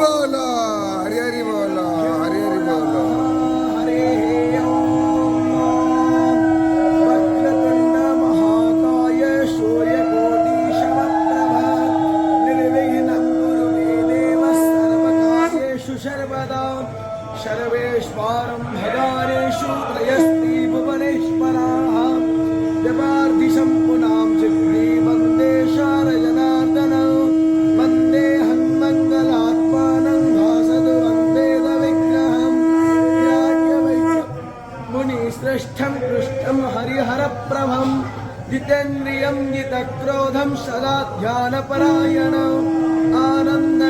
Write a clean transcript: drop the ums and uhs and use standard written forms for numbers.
बोलो हरि हरि बोलो हरि हरि बोलो हरे ओम वक्रतुंड महाकाय सूर्यकोटि समप्रभा निर्विघ्नं कुरु मे देव सर्वकार्येषु सर्वदा सर्वेश्वरं भगारेषु त्रयस्ति भुवनेश्वराः जपार्धिशं पुनां चित्रे वन्दे शारजनार्दनं वन्दे हन्मङ्गलात्मानं भासतु वन्देदविग्रहं मुनिश्रेष्ठं कृष्णं हरिहरप्रभं जितेन्द्रियं जितक्रोधं सदा ध्यानपरायणम् आनन्द